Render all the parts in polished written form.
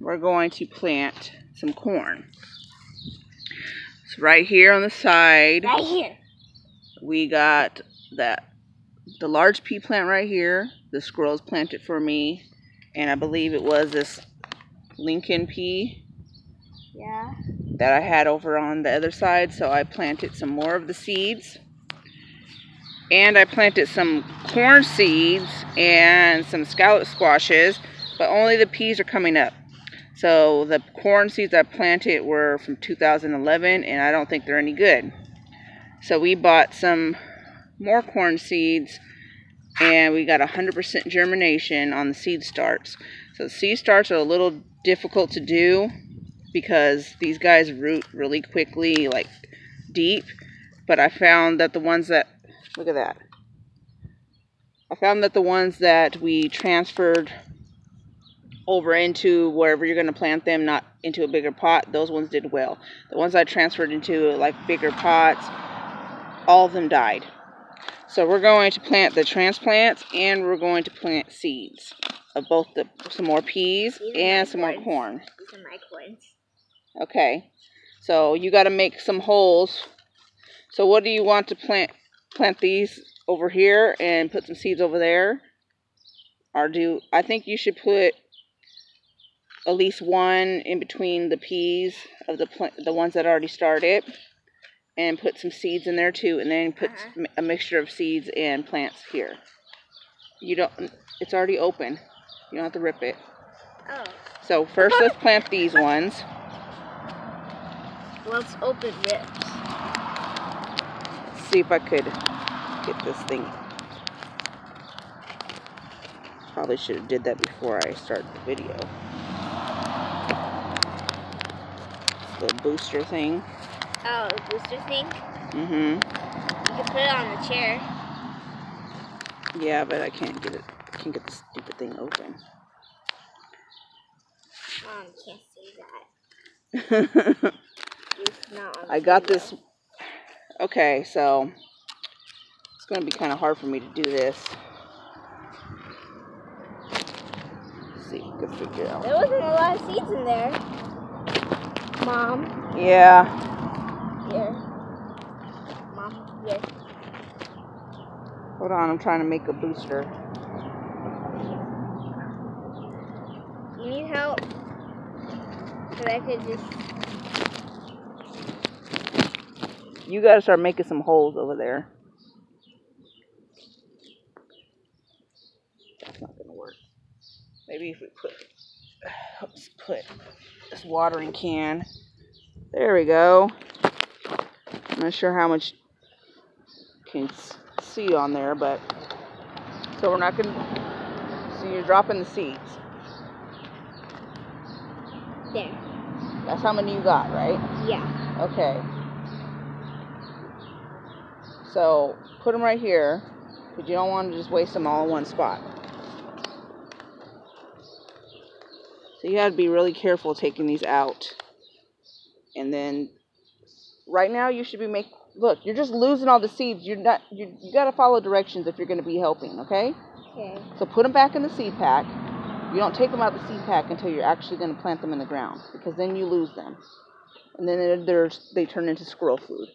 we're going to plant some corn. So right here on the side, right here, we got the large pea plant right here. The squirrels planted for me, and I believe it was this Lincoln pea. Yeah. That I had over on the other side, so I planted some more of the seeds. And I planted some corn seeds and some scallop squashes, but only the peas are coming up. So the corn seeds I planted were from 2011, and I don't think they're any good. So we bought some more corn seeds, and we got 100% germination on the seed starts. So the seed starts are a little difficult to do because these guys root really quickly, like deep. But I found that the ones that, look at that. I found that the ones that we transferred over into wherever you're going to plant them, not into a bigger pot, those ones did well. The ones I transferred into like bigger pots, all of them died. So we're going to plant the transplants, and we're going to plant seeds of both some more peas and some more corn. These are my corns. Okay, so you got to make some holes. So what do you want to plant? Plant these over here and put some seeds over there? Or I think you should put at least one in between the peas of the ones that already started, and put some seeds in there too, and then put a mixture of seeds and plants here. It's already open. You don't have to rip it. Oh. So first let's plant these ones. Let's open rips. See if I could get this thing. Probably should have did that before I started the video. This little booster thing. Oh, the booster thing? Mm-hmm. You can put it on the chair. Yeah, but I can't get it. I can't get the stupid thing open. Mom, can't say that. I got this. Okay, so it's going to be kind of hard for me to do this. Let's see if we can figure it out. There wasn't a lot of seeds in there. Mom. Yeah. Here. Mom, here. Hold on, I'm trying to make a booster. You need help? Because I could just... You got to start making some holes over there. That's not going to work. Maybe if we let's put this watering can. There we go. I'm not sure how much you can see on there, but so we're not going to, so you're dropping the seeds. There. That's how many you got, right? Yeah. Okay. So put them right here, because you don't want to just waste them all in one spot. So you got to be really careful taking these out. And then right now you should be look, you're just losing all the seeds. You got to follow directions if you're going to be helping, okay? Okay. So put them back in the seed pack. You don't take them out of the seed pack until you're actually going to plant them in the ground, because then you lose them. And then they turn into squirrel food.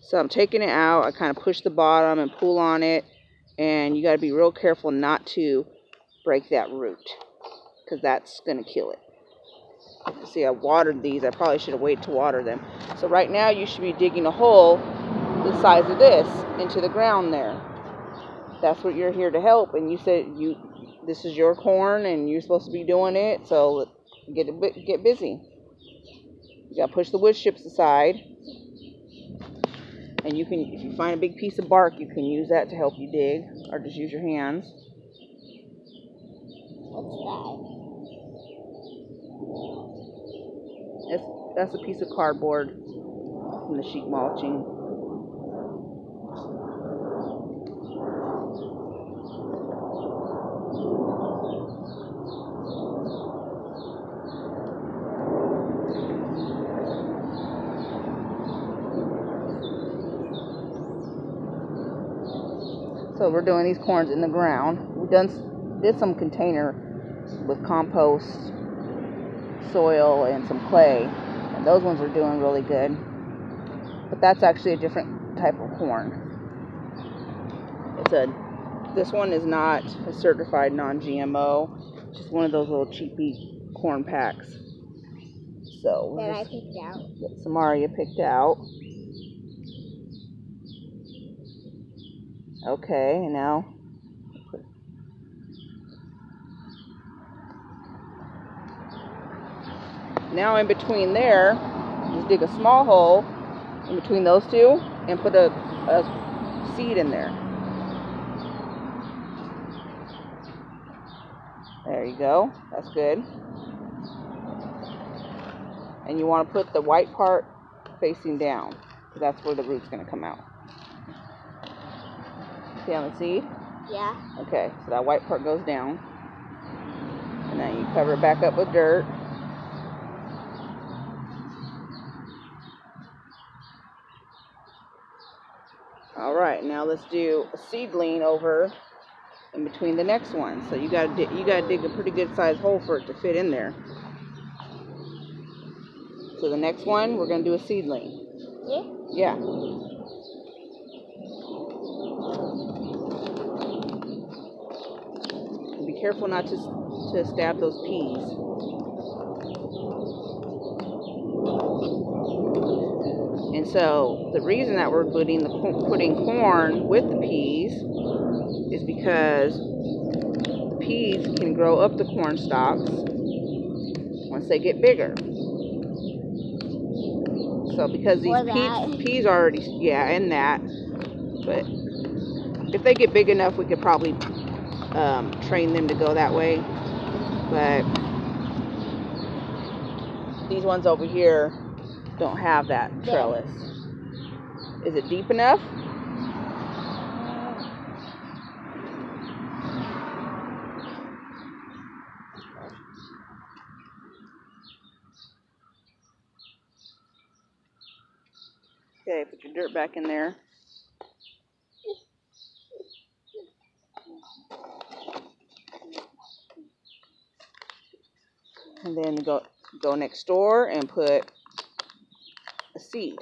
So I'm taking it out. I kind of push the bottom and pull on it. And you got to be real careful not to break that root, because that's going to kill it. See, I watered these. I probably should have waited to water them. So right now you should be digging a hole the size of this into the ground there. That's what you're here to help. And you said this is your corn and you're supposed to be doing it. So get busy. You got to push the wood chips aside. And you can, if you find a big piece of bark, you can use that to help you dig, or just use your hands. What's That's a piece of cardboard from the sheet mulching. So we're doing these corns in the ground. did some container with compost, soil, and some clay, and those ones are doing really good. But that's actually a different type of corn. This one is not a certified non-GMO, just one of those little cheapy corn packs. So that I picked out. That Samaria picked out. Okay, and now in between there, just dig a small hole in between those two and put a seed in there. There you go. That's good. And you want to put the white part facing down, because that's where the root's going to come out. See on the seed? Yeah. Okay, so that white part goes down. And then you cover it back up with dirt. Alright, now let's do a seedling over in between the next one. So you gotta dig a pretty good sized hole for it to fit in there. So the next one, we're gonna do a seedling. Yeah? Yeah. Be careful not to stab those peas. And so the reason that we're putting corn with the peas is because the peas can grow up the corn stalks once they get bigger. So because these peas are already, yeah, and that, but if they get big enough, we could probably train them to go that way. But these ones over here don't have that trellis. Is it deep enough? Okay, put your dirt back in there. And then go next door and put a seed.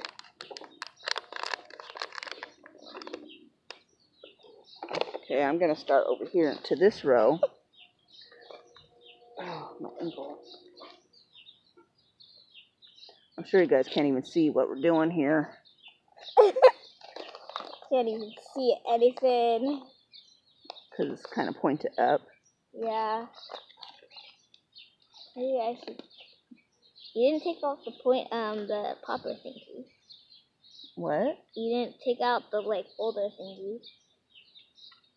Okay, I'm going to start over here to this row. Oh, my ankle. I'm sure you guys can't even see what we're doing here. Can't even see anything. Because it's kind of pointed up. Yeah. Maybe I should. You didn't take off the popper thingy. What? You didn't take out the holder thingy.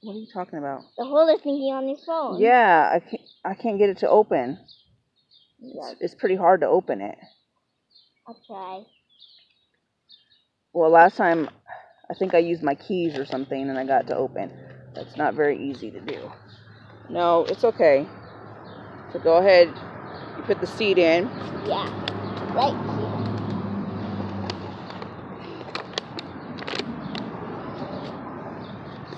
What are you talking about? The holder thingy on your phone. Yeah, I can't get it to open. Yeah. It's pretty hard to open it. I'll try. Well, last time I think I used my keys or something and I got it to open. That's not very easy to do. No, it's okay. So go ahead. You put the seed in. Yeah, right here.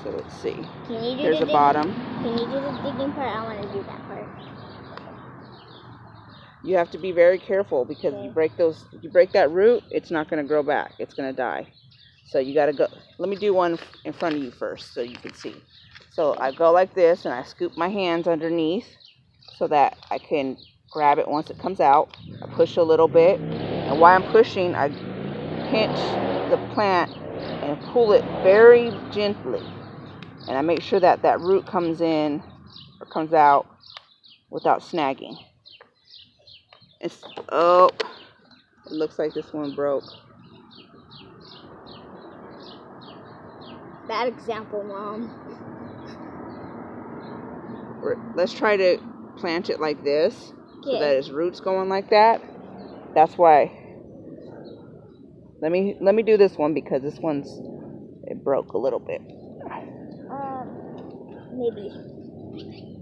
So let's see. Can you do There's a bottom. Can you do the digging part? I want to do that part. You have to be very careful because if you break that root, it's not going to grow back. It's going to die. So you got to go. Let me do one in front of you first so you can see. So I go like this and I scoop my hands underneath so that I can grab it once it comes out. I push a little bit, and while I'm pushing, I pinch the plant and pull it very gently, and I make sure that that root comes in or comes out without snagging. Oh, it looks like this one broke. Bad example, Mom. Let's try to plant it like this. Okay. So that its roots going like that. That's why. Let me do this one because this it broke a little bit. Maybe.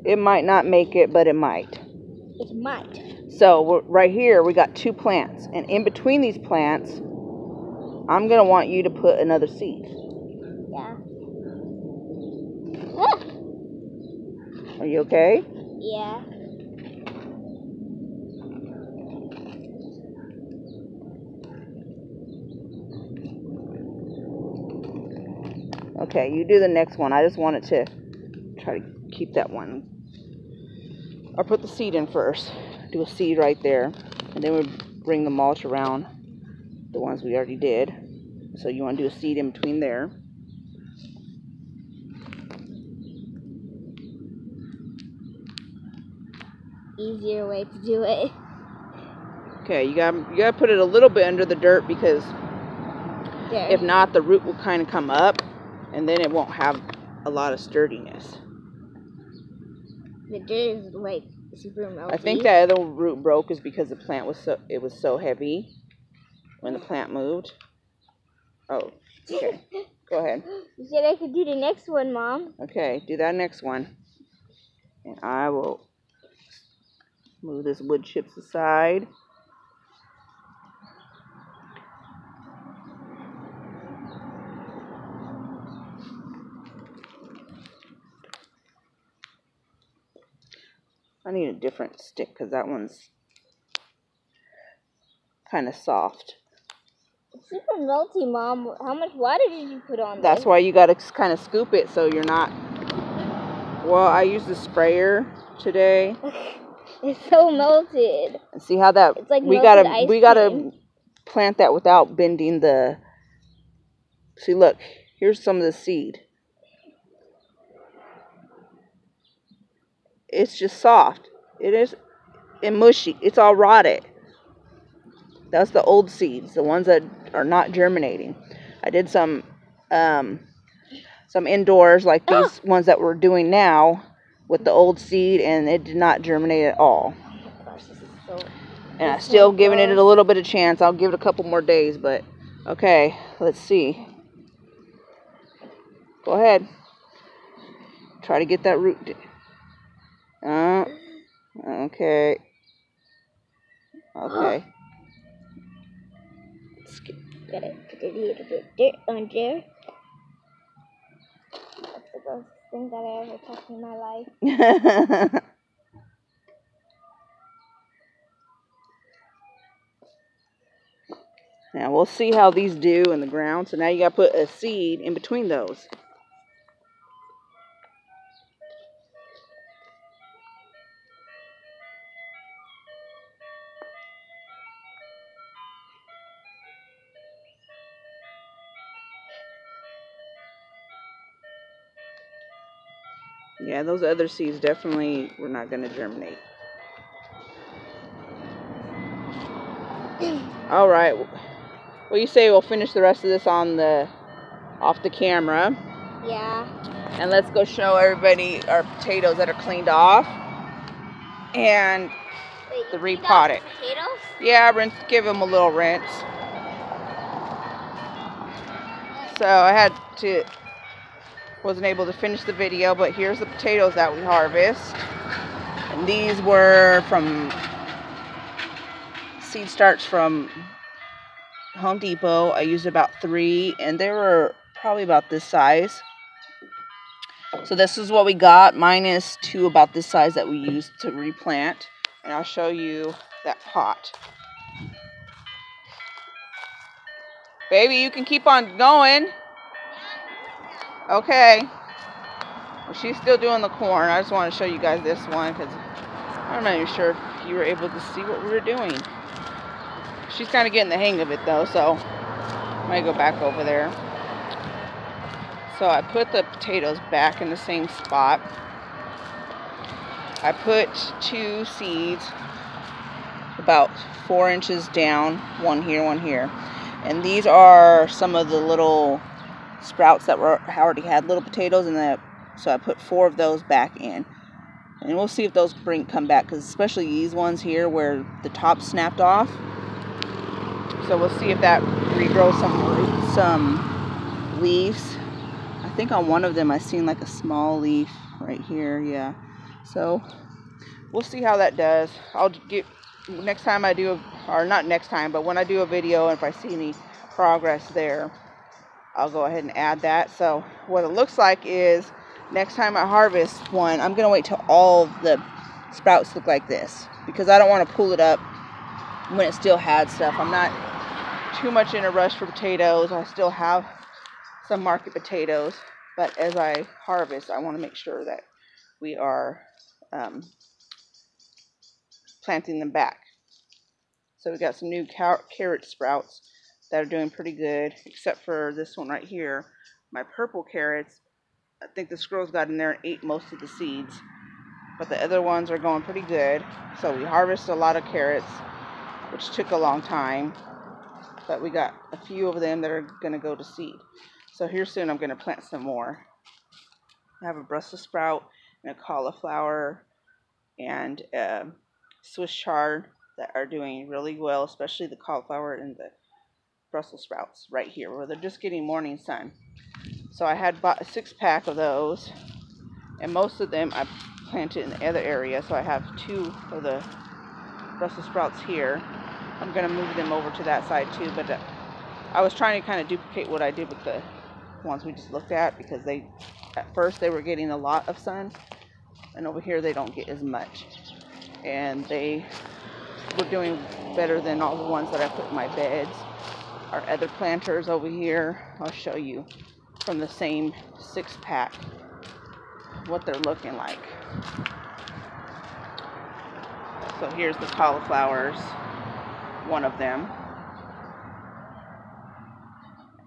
It might not make it, but it might. It might. So right here we got 2 plants, and in between these plants, I'm gonna want you to put another seed. Yeah. Are you okay? Yeah. Okay, you do the next one. I just wanted to try to keep that one. I'll put the seed in first. Do a seed right there. And then we'll bring the mulch around the ones we already did. So you want to do a seed in between there. Easier way to do it. Okay, you gotta put it a little bit under the dirt because There. if not, the root will kind of come up, and then it won't have a lot of sturdiness. The dirt is like super melty. I think that other root broke is because the plant was so heavy when the plant moved. Oh, okay. Go ahead. You said I could do the next one, Mom. Okay, do that next one. And I will move this wood chips aside. I need a different stick because that one's kind of soft. It's super melty, Mom. How much water did you put on That's this? why you got to kind of scoop it so you're not... Well, I used the sprayer today. It's so melted. And see how that... It's like we melted ice gotta cream. plant that without bending the... See, look. Here's some of the seed. It's just soft. It is and mushy. It's all rotted. That's the old seeds, the ones that are not germinating. I did some indoors like these ones that we're doing now with the old seed, and it did not germinate at all. Oh my gosh, this is so... And I'm still giving it a little bit of chance. I'll give it a couple more days, but okay, let's see. Go ahead. Try to get that root. Okay. Okay. Gotta put a little bit of dirt on there. That's the grossest thing that I ever touched in my life. Now we'll see how these do in the ground. So now you got to put a seed in between those. Yeah, those other seeds definitely were not going to germinate. All right. Well, you say we'll finish the rest of this off the camera. Yeah. And let's go show everybody our potatoes that are cleaned off and the repotted. Potatoes? Yeah, give them a little rinse. So I wasn't able to finish the video, but here's the potatoes that we harvest. And these were from seed starts from Home Depot. I used about 3, and they were probably about this size. So this is what we got, minus 2 about this size that we used to replant. And I'll show you that pot. Baby, you can keep on going. Okay. Well, she's still doing the corn. I just want to show you guys this one because I'm not even sure if you were able to see what we were doing. She's kind of getting the hang of it though, so I might go back over there. So I put the potatoes back in the same spot. I put 2 seeds about 4 inches down, one here, one here. And these are some of the little sprouts that already had little potatoes in that. So I put 4 of those back in. And we'll see if those come back, because especially these ones here where the top snapped off. So we'll see if that regrows some leaves. I think on one of them I seen like a small leaf right here. Yeah. So we'll see how that does. I'll get next time I do, or not next time, but when I do a video, and if I see any progress there, I'll go ahead and add that. So what it looks like is next time I harvest one, I'm going to wait till all of the sprouts look like this, because I don't want to pull it up when it still had stuff. I'm not too much in a rush for potatoes. I still have some market potatoes, but as I harvest, I want to make sure that we are planting them back. So we got some new carrot sprouts that are doing pretty good, except for this one right here. My purple carrots, I think the squirrels got in there and ate most of the seeds, but the other ones are going pretty good. So we harvested a lot of carrots, which took a long time, but we got a few of them that are going to go to seed. So here soon I'm going to plant some more. I have a Brussels sprout and a cauliflower and a Swiss chard that are doing really well, especially the cauliflower and the Brussels sprouts right here, where they're just getting morning sun. So I had bought a 6-pack of those, and most of them I planted in the other area. So I have 2 of the Brussels sprouts here. I'm going to move them over to that side too, but I was trying to kind of duplicate what I did with the ones we just looked at, because at first they were getting a lot of sun, and over here they don't get as much, and they were doing better than all the ones that I put in my beds. Our other planters over here, I'll show you from the same 6-pack what they're looking like. So here's the cauliflowers, one of them.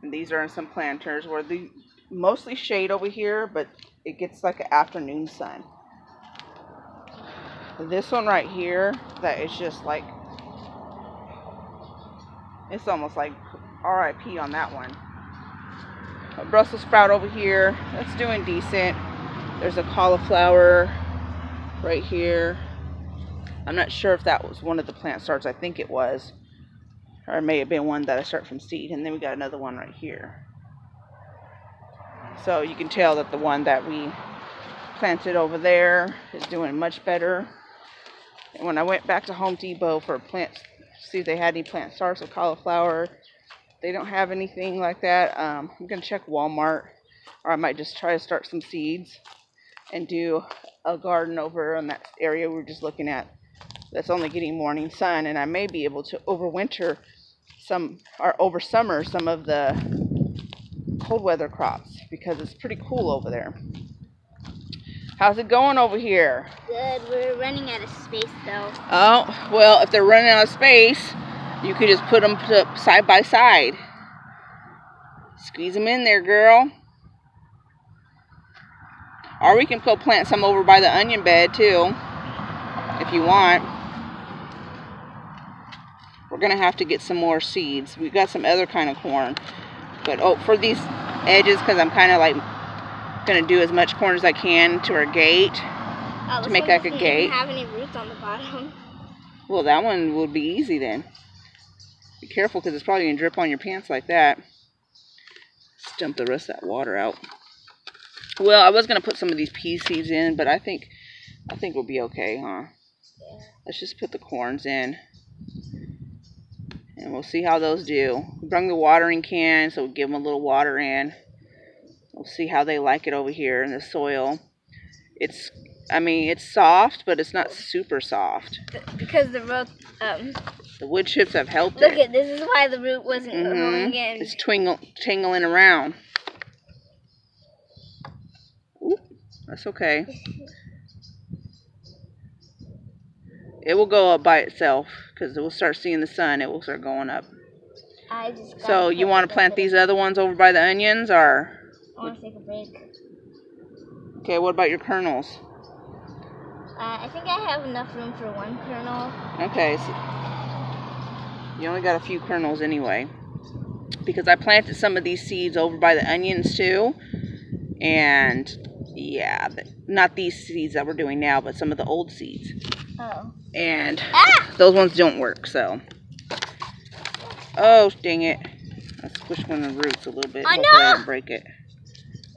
And these are in some planters where the mostly shade over here, but it gets like an afternoon sun. This one right here, that is just like, it's almost like RIP on that one. A Brussels sprout over here, that's doing decent. There's a cauliflower right here. I'm not sure if that was one of the plant starts. I think it was. Or it may have been one that I start from seed. And then we got another one right here. So you can tell that the one that we planted over there is doing much better. And when I went back to Home Depot for plants, see if they had any plant starts of cauliflower, they don't have anything like that. I'm going to check Walmart, or I might just try to start some seeds and do a garden over in that area we were just looking at that's only getting morning sun, and I may be able to overwinter some, or over summer, some of the cold weather crops, because it's pretty cool over there. How's it going over here? Good. We're running out of space though. Oh, well, if they're running out of space, you could just put them side by side. Squeeze them in there, girl. Or we can go plant some over by the onion bed too, if you want. We're going to have to get some more seeds. We've got some other kind of corn. But for these edges, because I'm kind of like going to do as much corn as I can to our gate, to make like a gate. Doesn't have any roots on the bottom. Well, that one would be easy then. Be careful, because it's probably going to drip on your pants like that. Let's dump the rest of that water out. Well, I was going to put some of these pea seeds in, but I think we'll be okay, huh? Yeah. Let's just put the corns in, and we'll see how those do. We bring the watering can, so we'll give them a little water in. We'll see how they like it over here in the soil. I mean, it's soft, but it's not super soft. Because the root, the wood chips have helped look it. at this is why the root wasn't going in. It's tingling around. Ooh, that's okay. It will go up by itself, because it will start seeing the sun. It will start going up. So you want to plant these other ones over by the onions, or? I want to take a break. Okay, what about your kernels? I think I have enough room for one kernel. Okay, so you only got a few kernels anyway, because I planted some of these seeds over by the onions too, and yeah, not these seeds that we're doing now, but some of the old seeds. Oh. And those ones don't work, so. Oh, dang it. I squished one of the roots a little bit. Hopefully I didn't break it.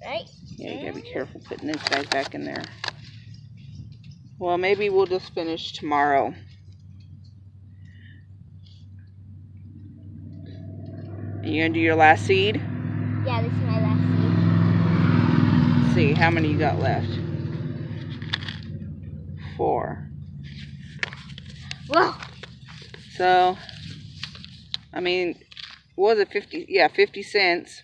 Right? Yeah, you gotta be careful putting these guys back in there. Well, maybe we'll just finish tomorrow. Are you gonna do your last seed? Yeah, this is my last see, how many you got left? 4. Whoa. So, I mean, what was it, 50? Yeah, 50 cents.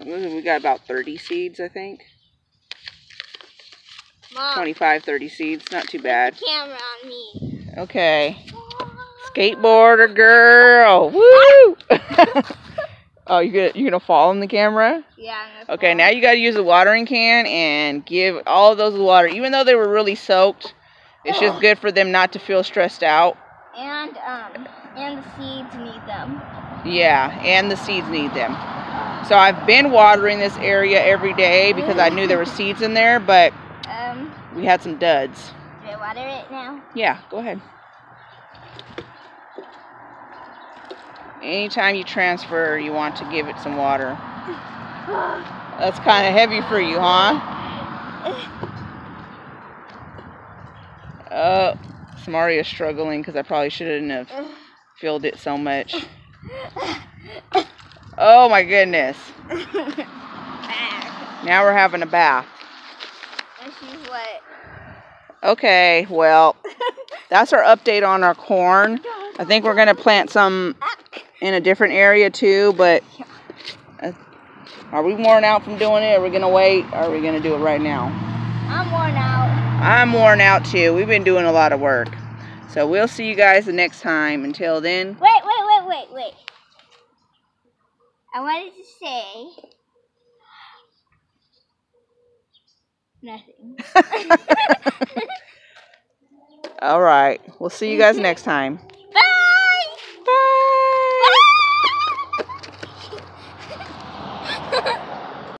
We got about 30 seeds, I think. Mom, 25, 30 seeds. Not too bad. put the camera on me. Okay. Skateboarder girl. Woo! Oh, you're gonna fall in the camera? Yeah, I'm gonna Okay, fall. now you gotta use a watering can and give all of those water. Even though they were really soaked, it's just good for them not to feel stressed out. And the seeds need them. Yeah, and the seeds need them. So I've been watering this area every day because I knew there were seeds in there, but we had some duds. Do I water it now? Yeah, go ahead. Anytime you transfer, you want to give it some water. That's kind of heavy for you, huh? Samaria's struggling because I probably shouldn't have filled it so much. Oh my goodness. Now we're having a bath. And she's wet. Okay, well, that's our update on our corn. I think we're going to plant some in a different area too, but are we worn out from doing it? Are we going to wait? Or are we going to do it right now? I'm worn out. I'm worn out too. We've been doing a lot of work. So we'll see you guys the next time. Until then. Wait. I wanted to say nothing. All right. We'll see you guys next time.